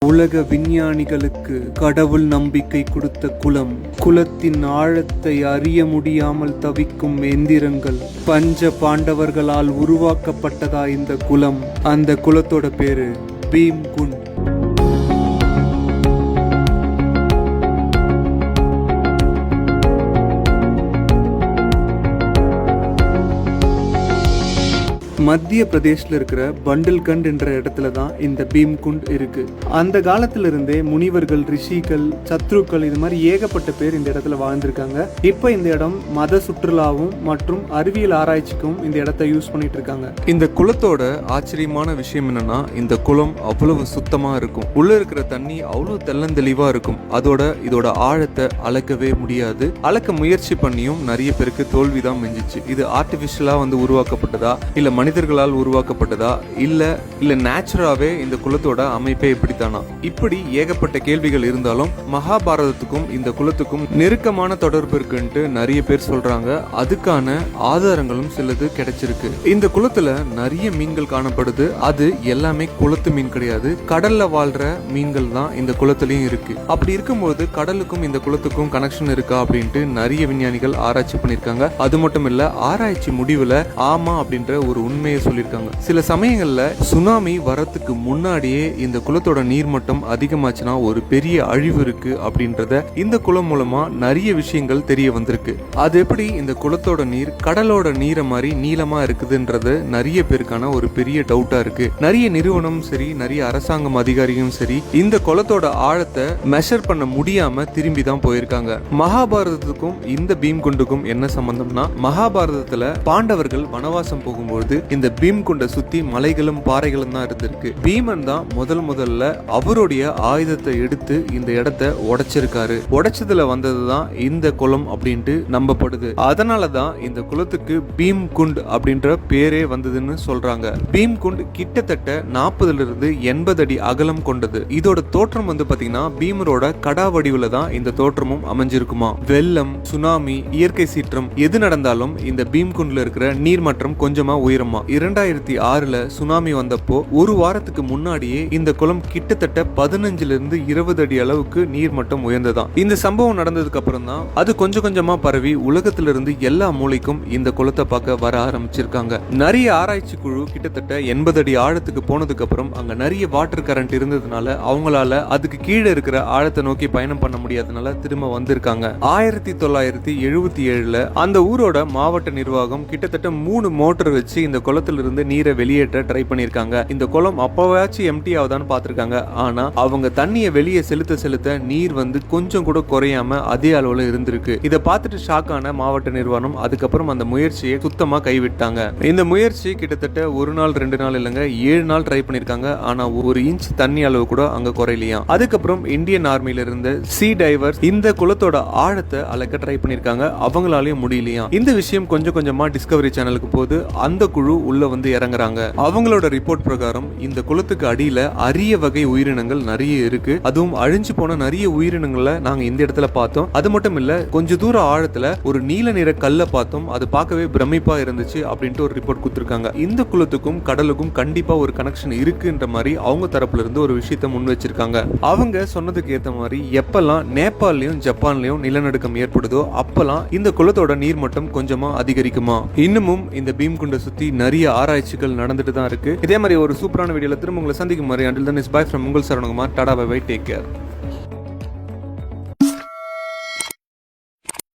உலக விஞ்ஞானிகளுக்கு கடவுள் நம்பிக்கை கொடுத்த குலம், குலத்தின் ஆழத்தை அறிய முடியாமல் தவிக்கும் எந்திரங்கள். பஞ்ச பாண்டவர்களால் உருவாக்கப்பட்டதா இந்த குலம். அந்த குலத்தோட பேரு பீம்குண்ட். மத்திய பிரதேஷ்ல இருக்கிற பண்டல்கண்ட் என்ற இடத்துல தான் இந்த பீம்குண்ட் இருக்கு. அந்த காலத்துல இருந்தே முனிவர்கள், ரிஷிகள், சத்ருக்கள் இது மாதிரி ஏகப்பட்ட பேர் இந்த இடத்துல வாழ்ந்திருக்காங்க. இப்ப இந்த இடம் மத சுற்றுலாவும் மற்றும் அறிவியல் ஆராய்ச்சிக்கும் இந்த இடத்தை யூஸ் பண்ணிட்டு இருக்காங்க. இந்த குளத்தோட ஆச்சரியமான விஷயம் என்னன்னா, இந்த குளம் அவ்வளவு சுத்தமா இருக்கும். உள்ள இருக்கிற தண்ணி அவ்வளவு தெள்ளந்தெளிவா இருக்கும். இதோட ஆழத்தை அளக்கவே முடியாது. அளக்க முயற்சி பண்ணியும் நிறைய பேருக்கு தோல்விதான் மிஞ்சிச்சு. இது ஆர்டிபிஷியலா உருவாக்கப்பட்டதா, இல்ல மனிதர்களால் உருவாக்கப்பட்டதா, இல்ல நேச்சுரலாவே இந்த குலத்தோட அமைப்பே இப்படித்தானா? இப்படி ஏகப்பட்ட கேள்விகள் இருந்தாலும் மகாபாரதத்துக்கும் இந்த குலத்துக்கும் நெருக்கமான தொடர்பு இருக்குன்ட்டு நிறைய பேர் சொல்றாங்க. அதுக்கான ஆதாரங்களும் சிலது கிடைச்சிருக்கு. இந்த குளத்துல நிறைய மீன்கள் காணப்படுது. அது எல்லாமே குளத்து மீன் கிடையாது, கடல்ல வாழ்ற மீன்கள் தான் இந்த குளத்திலயும் இருக்கு. அப்படி இருக்கும்போது கடலுக்கும் இந்த குளத்துக்கும் கனெக்ஷன் இருக்கா அப்படின்ட்டு நிறைய விஞ்ஞானிகள் ஆராய்ச்சி பண்ணிருக்காங்க. அது மட்டும் இல்ல, ஆராய்ச்சி முடிவுல ஆமா அப்படின்ற ஒரு உண்மையை சொல்லியிருக்காங்க. சில சமயங்கள்ல சுனாமி வரத்துக்கு முன்னாடியே இந்த குளத்தோட நீர்மட்டம் அதிகமாச்சுன்னா ஒரு பெரிய அழிவு இருக்கு அப்படின்றத இந்த குளம் மூலமா நிறைய விஷயங்கள் தெரிய வந்திருக்கு. அது எப்படி இந்த குளத்தோட நீர் கடலோட நீரை மாதிரி நீளமா இருக்குதுன்றது நிறைய பேருக்கான ஒரு பெரிய டவுட்டா இருக்கு. நிறைய நிறுவனம் சரி, நிறைய அரசாங்கம் அதிகாரியும் சரி, இந்த குளத்தோட ஆழத்தை மெஷர் பண்ண முடியாம திரும்பி தான் போயிருக்காங்க. மகாபாரதத்துக்கும் இந்த பீம்குண்டுக்கும் என்ன சம்பந்தம்னா, மகாபாரதத்துல பாண்டவர்கள் வனவாசம் போகும்போது இந்த பீம்குண்டை சுத்தி மலைகளும் பாறைகளும் தான் இருந்திருக்கு. பீமன் தான் முதல்ல அவருடைய ஆயுதத்தை எடுத்து இந்த இடத்தை உடைச்சிருக்காரு. உடைச்சதுல வந்ததுதான் இந்த குளம் அப்படின்ட்டு நம்பப்படுது. அதனாலதான் இந்த குளத்துக்கு பீம்குண்ட் அப்படின்ற பேரே வந்ததுன்னு சொல்றாங்க. பீம்குண்ட் கிட்டத்தட்ட 40 இருந்து 80 அடி அகலம் கொண்டது. இதோட தோற்றம் பாத்தீங்கன்னா பீமரோட கடா வடிவுல தான் இந்த தோற்றமும் அமைஞ்சிருக்குமா. வெள்ளம், சுனாமி, இயற்கை சீற்றம் எது நடந்தாலும் இந்த பீம்குண்ட்ல இருக்கிற நீர்மட்டம் கொஞ்சமா உயரமா. 2006ல சுனாமி வந்தப்போ ஒரு வாரத்துக்கு முன்னாடியே இந்த குளம் கிட்டத்தட்ட 15 இருந்து 20 அடி அளவுக்கு நீர் மட்டம் உயர்ந்ததாம். இந்த சம்பவம் நடந்ததுக்கு அப்புறம் தான் அது கொஞ்சமா பரவி உலகத்திலிருந்து எல்லா மூலைக்கும் இந்த குளத்தை பார்க்க வர ஆரம்பிச்சிருக்காங்க. நிறைய ஆராய்ச்சி குழு கிட்டத்தட்ட 80 அடி ஆழத்துக்கு போனதுக்கு அப்புறம் அங்க நிறைய வாட்டர் கரண்ட் இருந்ததுனால அவங்களால அதுக்கு கீழே இருக்கிற ஆழத்தை நோக்கி பயணம் பண்ண முடியாதனால திரும்ப வந்திருக்காங்க. 1977ல அந்த ஊரோட மாவட்ட நிர்வாகம் கிட்டத்தட்ட 3 மோட்டர் வச்சு இந்த குளத்திலிருந்து நீரை வெளியேற்ற ட்ரை பண்ணிருக்காங்க. இந்த குளம் அப்பவாச்சும் எம்டி ஆகுதான்னு பாத்திருக்காங்க. ஆனா அவங்க தண்ணியை வெளியே செலுத்த நீர் கொஞ்சம் கூட குறையாம அதே அளவுல இருந்திருக்கு. இதை பார்த்துட்டு ஷாக் ஆன மாவட்ட நிர்வாகம் அதுக்கப்புறம் அந்த முயற்சியை சுத்தமா கைவிட்டாங்க. இந்த முயற்சி கிட்டத்தட்ட 1 நாள் 2 நாள் இல்லைங்க, 7 நாள் ட்ரை பண்ணிருக்காங்க. ஆனா 1 இன்ச் தண்ணி அளவு கூட அங்க குறையிலையா. அதுக்கப்புறம் இந்தியன் ஆர்மில இருந்த சி டைவர்ஸ் இந்த குளத்தோட ஆழத்தை அளக்க ட்ரை பண்ணிருக்காங்க. அவங்களாலையும் முடியலையா. இந்த விஷயம் கொஞ்சமா டிஸ்கவரி சேனலுக்கு போது அந்த குழு உள்ள இறங்குறாங்க. அவங்களோட ரிப்போர்ட் பிரகாரம் இந்த குளத்துக்கு அடியில அரிய வகை உயிரினங்கள் நிறைய இருக்கு. அதுவும் அழிஞ்சு போன நிறைய உயிரினங்களை நாங்க இந்த இடத்துல பார்த்தோம். அது மட்டும் இல்ல, கொஞ்ச தூர ஆழத்துல ஒரு நீல நிற கல்ல பார்த்தோம். அது பார்க்கவே பிரமிப்பா இருந்துச்சு அப்படின்ட்டு ஒரு ரிப்போர்ட் கொடுத்திருக்காங்க. இந்த குளத்துக்கும் கடலுக்கும் கண்டிப்பா ஒரு கனெக்ஷன் இருக்குன்ற மாதிரி அவங்க தரப்புல இருந்து ஒரு விஷயத்தை முன் வச்சிருக்காங்க. அவங்க சொன்னதுக்கு ஏத்த மாதிரி எப்பெல்லாம் நேபாளையும் ஜப்பான்லயும் நிலநடுக்கம் ஏற்படுதோ அப்பெல்லாம் இந்த குளத்தோட நீர்மட்டம் கொஞ்சமா அதிகரிக்குமா. இன்னமும் இந்த பீம்குண்டை சுத்தி நிறைய ஆராய்ச்சிகள் நடந்துட்டு தான் இருக்கு. இதே மாதிரி ஒரு சூப்பரான வீடியோல திரும்ப உங்களை சந்திக்கும் மாதிரி until then is bye from உங்கள் Saravanakumar. Tata bye bye, take care.